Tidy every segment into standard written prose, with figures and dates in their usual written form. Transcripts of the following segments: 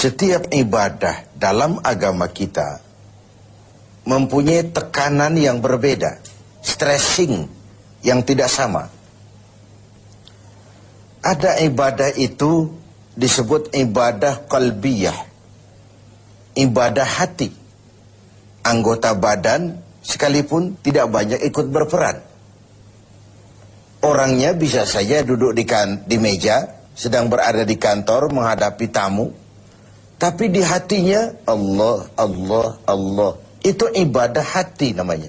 Setiap ibadah dalam agama kita mempunyai tekanan yang berbeda, stressing yang tidak sama. Ada ibadah itu disebut ibadah qalbiyah, ibadah hati. Anggota badan sekalipun tidak banyak ikut berperan. Orangnya bisa saja duduk di meja, sedang berada di kantor menghadapi tamu, tapi di hatinya Allah, Allah, Allah. Itu ibadah hati namanya.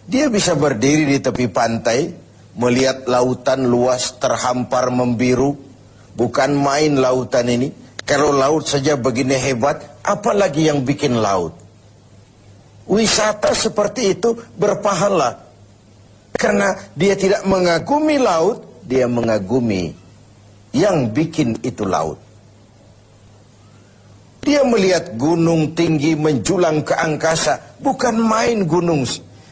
Dia bisa berdiri di tepi pantai, melihat lautan luas terhampar membiru. Bukan main lautan ini. Kalau laut saja begini hebat, apalagi yang bikin laut. Wisata seperti itu berpahala. Karena dia tidak mengagumi laut, dia mengagumi yang bikin itu laut. Dia melihat gunung tinggi menjulang ke angkasa, bukan main gunung.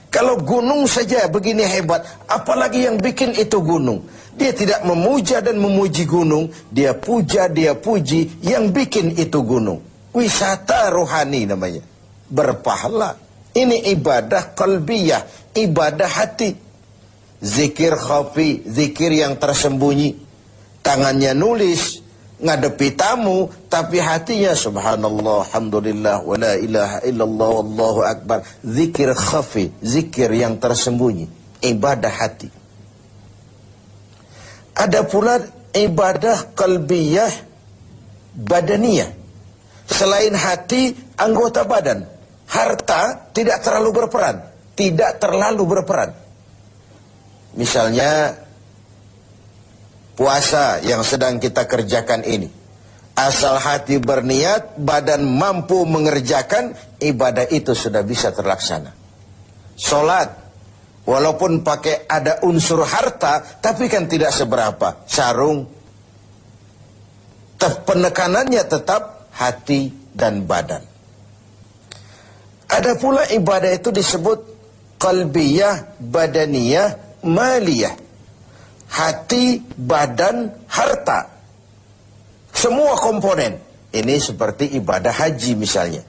Kalau gunung saja begini hebat, apalagi yang bikin itu gunung. Dia tidak memuja dan memuji gunung, dia puja, dia puji yang bikin itu gunung. Wisata rohani namanya. Berpahala. Ini ibadah qalbiyah, ibadah hati. Zikir khafi, zikir yang tersembunyi. Tangannya nulis, ngadepi tamu, tapi hatinya subhanallah, alhamdulillah, wa la ilaha illallah, wallahu akbar. Zikir khafi, zikir yang tersembunyi, ibadah hati. Ada pula ibadah qalbiyah badaniyah. Selain hati, anggota badan. Harta tidak terlalu berperan, tidak terlalu berperan. Misalnya puasa yang sedang kita kerjakan ini. Asal hati berniat, badan mampu mengerjakan, ibadah itu sudah bisa terlaksana. Sholat, walaupun pakai ada unsur harta, tapi kan tidak seberapa. Sarung, penekanannya tetap hati dan badan. Ada pula ibadah itu disebut qalbiyah, badaniyah, maliyah. Hati, badan, harta. Semua komponen. Ini seperti ibadah haji misalnya.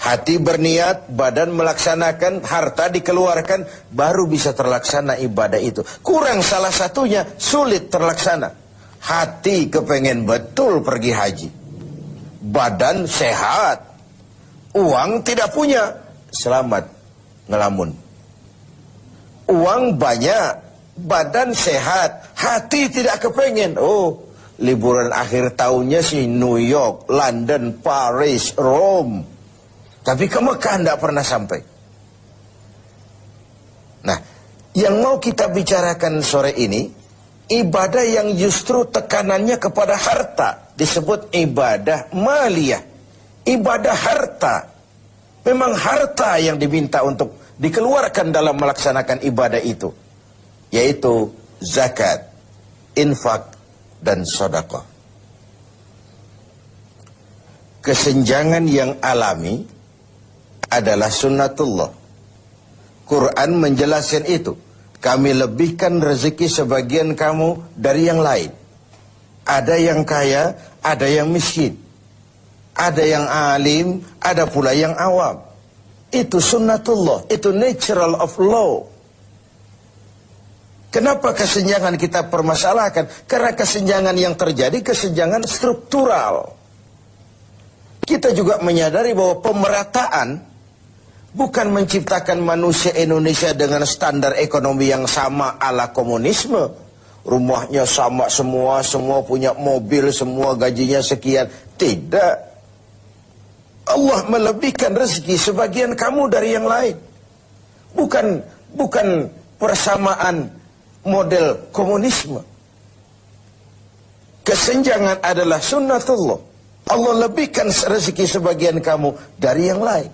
Hati berniat, badan melaksanakan, harta dikeluarkan, baru bisa terlaksana ibadah itu. Kurang salah satunya, sulit terlaksana. Hati kepengen betul pergi haji. Badan sehat. Uang tidak punya. Selamat ngelamun. Uang banyak. Badan sehat, hati tidak kepengen. Oh, liburan akhir tahunnya sih New York, London, Paris, Rome. Tapi ke Mekah tidak pernah sampai. Nah, yang mau kita bicarakan sore ini, ibadah yang justru tekanannya kepada harta, disebut ibadah maliyah. Ibadah harta. Memang harta yang diminta untuk dikeluarkan dalam melaksanakan ibadah itu, yaitu zakat, infak, dan sedekah. Kesenjangan yang alami adalah sunnatullah. Quran menjelaskan itu. Kami lebihkan rezeki sebagian kamu dari yang lain. Ada yang kaya, ada yang miskin. Ada yang alim, ada pula yang awam. Itu sunnatullah, itu natural of law. Kenapa kesenjangan kita permasalahkan? Karena kesenjangan yang terjadi, kesenjangan struktural. Kita juga menyadari bahwa pemerataan bukan menciptakan manusia Indonesia dengan standar ekonomi yang sama ala komunisme. Rumahnya sama semua, semua punya mobil, semua gajinya sekian. Tidak. Allah melebihkan rezeki sebagian kamu dari yang lain. Bukan persamaan model komunisme. Kesenjangan adalah sunnatullah. Allah lebihkan rezeki sebagian kamu dari yang lain.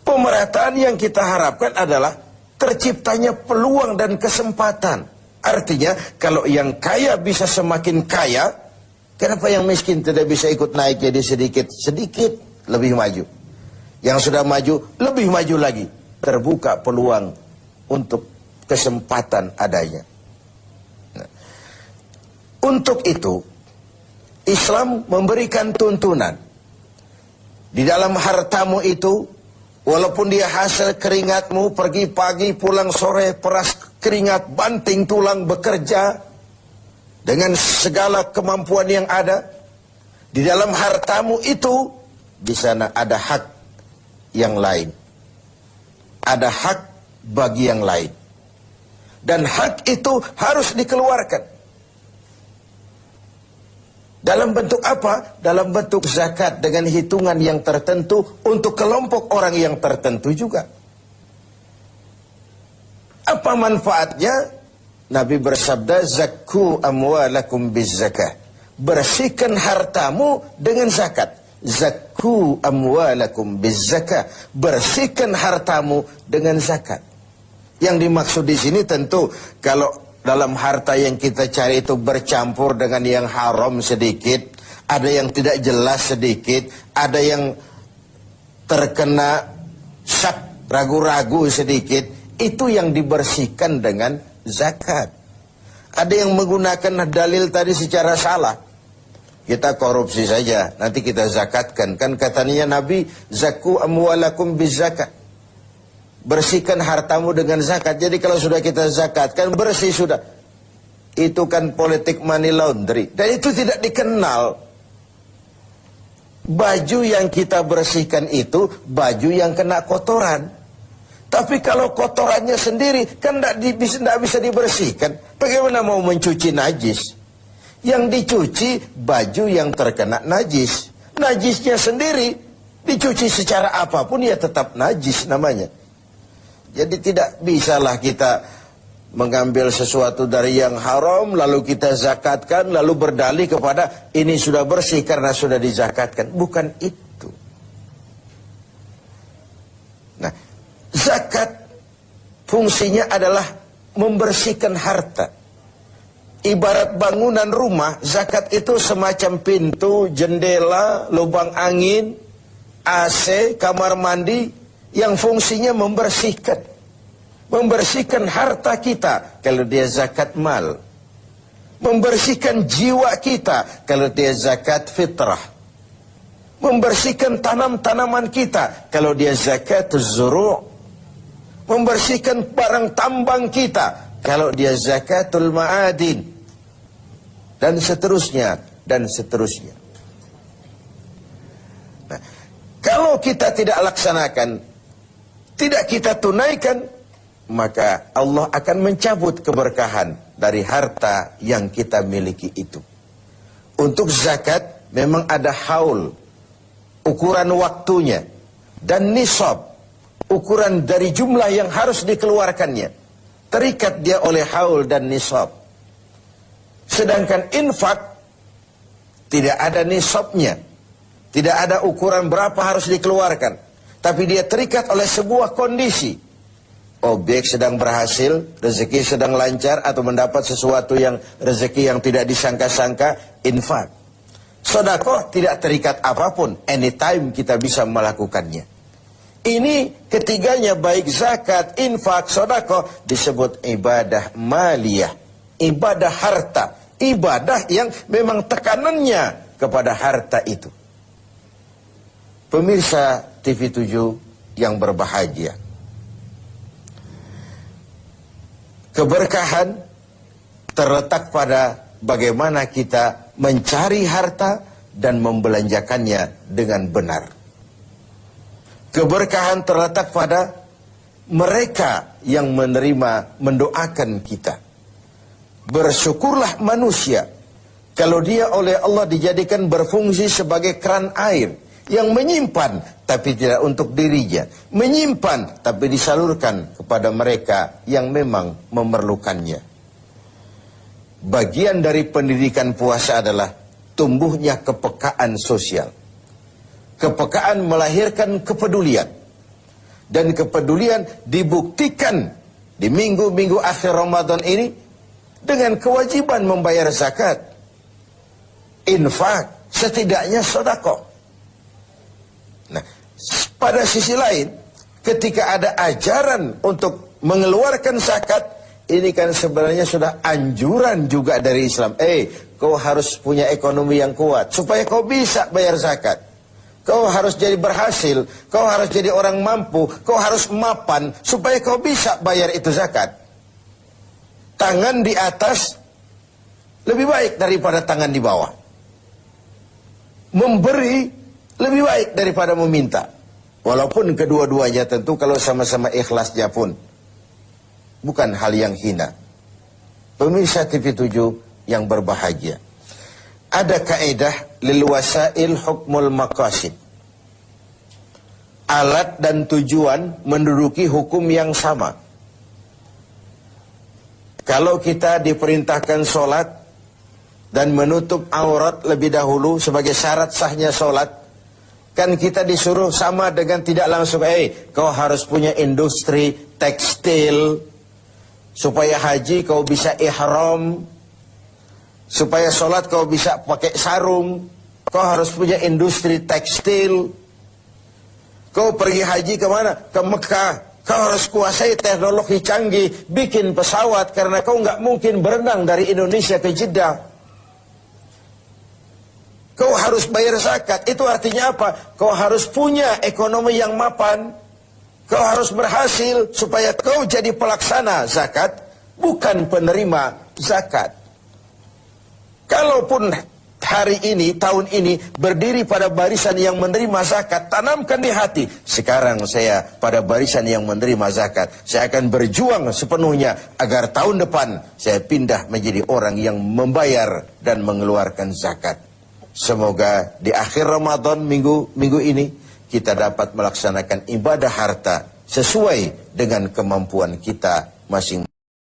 Pemerataan yang kita harapkan adalah terciptanya peluang dan kesempatan. Artinya kalau yang kaya bisa semakin kaya, kenapa yang miskin tidak bisa ikut naik jadi sedikit lebih maju? Yang sudah maju lebih maju lagi. Terbuka peluang untuk kesempatan adanya. Nah, untuk itu Islam memberikan tuntunan. Di dalam hartamu itu, walaupun dia hasil keringatmu, pergi pagi, pulang sore, peras keringat, banting tulang, bekerja, dengan segala kemampuan yang ada, di dalam hartamu itu, di sana ada hak yang lain. Ada hak bagi yang lain. Dan hak itu harus dikeluarkan. Dalam bentuk apa? Dalam bentuk zakat dengan hitungan yang tertentu untuk kelompok orang yang tertentu juga. Apa manfaatnya? Nabi bersabda, zakku amwalakum bizzakah. Bersihkan hartamu dengan zakat. Zakku amwalakum bizzakah. Bersihkan hartamu dengan zakat. Yang dimaksud di sini tentu kalau dalam harta yang kita cari itu bercampur dengan yang haram sedikit, ada yang tidak jelas sedikit, ada yang terkena syak, ragu-ragu sedikit, itu yang dibersihkan dengan zakat. Ada yang menggunakan dalil tadi secara salah. Kita korupsi saja, nanti kita zakatkan. Kan katanya Nabi, zakku amwalakum bizzakat. Bersihkan hartamu dengan zakat. Jadi kalau sudah kita zakatkan, bersih sudah. Itu kan politik money laundry. Dan itu tidak dikenal. Baju yang kita bersihkan itu, baju yang kena kotoran. Tapi kalau kotorannya sendiri, kan tidak bisa dibersihkan. Bagaimana mau mencuci najis? Yang dicuci, baju yang terkena najis. Najisnya sendiri, dicuci secara apapun, ya tetap najis namanya. Jadi tidak bisalah kita mengambil sesuatu dari yang haram, lalu kita zakatkan, lalu berdalih kepada ini sudah bersih karena sudah dizakatkan. Bukan itu. Nah, zakat fungsinya adalah membersihkan harta. Ibarat bangunan rumah, zakat itu semacam pintu, jendela, lubang angin, AC, kamar mandi, yang fungsinya membersihkan. Membersihkan harta kita kalau dia zakat mal. Membersihkan jiwa kita kalau dia zakat fitrah. Membersihkan tanam-tanaman kita kalau dia zakat zuru'. Membersihkan barang tambang kita kalau dia zakatul ma'adin. Dan seterusnya, dan seterusnya. Nah, kalau kita tidak laksanakan, tidak kita tunaikan, maka Allah akan mencabut keberkahan dari harta yang kita miliki itu. Untuk zakat memang ada haul, ukuran waktunya, dan nisab, ukuran dari jumlah yang harus dikeluarkannya. Terikat dia oleh haul dan nisab. Sedangkan infak tidak ada nisabnya, tidak ada ukuran berapa harus dikeluarkan. Tapi dia terikat oleh sebuah kondisi. Objek sedang berhasil, rezeki sedang lancar, atau mendapat sesuatu yang rezeki yang tidak disangka-sangka, infak. Sedekah tidak terikat apapun, anytime kita bisa melakukannya. Ini ketiganya, baik zakat, infak, sedekah, disebut ibadah maliyah, ibadah harta, ibadah yang memang tekanannya kepada harta itu. Pemirsa TV7 yang berbahagia, keberkahan terletak pada bagaimana kita mencari harta dan membelanjakannya dengan benar. Keberkahan terletak pada mereka yang menerima, mendoakan kita. Bersyukurlah manusia kalau dia oleh Allah dijadikan berfungsi sebagai keran air yang menyimpan tapi tidak untuk dirinya, menyimpan tapi disalurkan kepada mereka yang memang memerlukannya. Bagian dari pendidikan puasa adalah tumbuhnya kepekaan sosial. Kepekaan melahirkan kepedulian, dan kepedulian dibuktikan di minggu-minggu akhir Ramadan ini dengan kewajiban membayar zakat, infak, setidaknya sedekah. Nah, pada sisi lain, ketika ada ajaran untuk mengeluarkan zakat, ini kan sebenarnya sudah anjuran juga dari Islam. Kau harus punya ekonomi yang kuat supaya kau bisa bayar zakat. Kau harus jadi berhasil, kau harus jadi orang mampu, kau harus mapan supaya kau bisa bayar itu zakat. Tangan di atas lebih baik daripada tangan di bawah. Memberi lebih baik daripada meminta. Walaupun kedua-duanya tentu kalau sama-sama ikhlasnya pun bukan hal yang hina. Pemirsa TV 7 yang berbahagia. Ada kaidah lil wasail hukmul maqasid. Alat dan tujuan menduduki hukum yang sama. Kalau kita diperintahkan sholat dan menutup aurat lebih dahulu sebagai syarat sahnya sholat, kan kita disuruh sama dengan tidak langsung, kau harus punya industri tekstil, supaya haji kau bisa ihram, supaya sholat kau bisa pakai sarung, kau harus punya industri tekstil. Kau pergi haji kemana? Ke Mekah. Kau harus kuasai teknologi canggih, bikin pesawat, karena kau nggak mungkin berenang dari Indonesia ke Jeddah. Kau harus bayar zakat. Itu artinya apa? Kau harus punya ekonomi yang mapan. Kau harus berhasil supaya kau jadi pelaksana zakat, bukan penerima zakat. Kalaupun hari ini, tahun ini, berdiri pada barisan yang menerima zakat, tanamkan di hati, sekarang saya pada barisan yang menerima zakat. Saya akan berjuang sepenuhnya agar tahun depan saya pindah menjadi orang yang membayar dan mengeluarkan zakat. Semoga di akhir Ramadan minggu ini kita dapat melaksanakan ibadah harta sesuai dengan kemampuan kita masing-masing.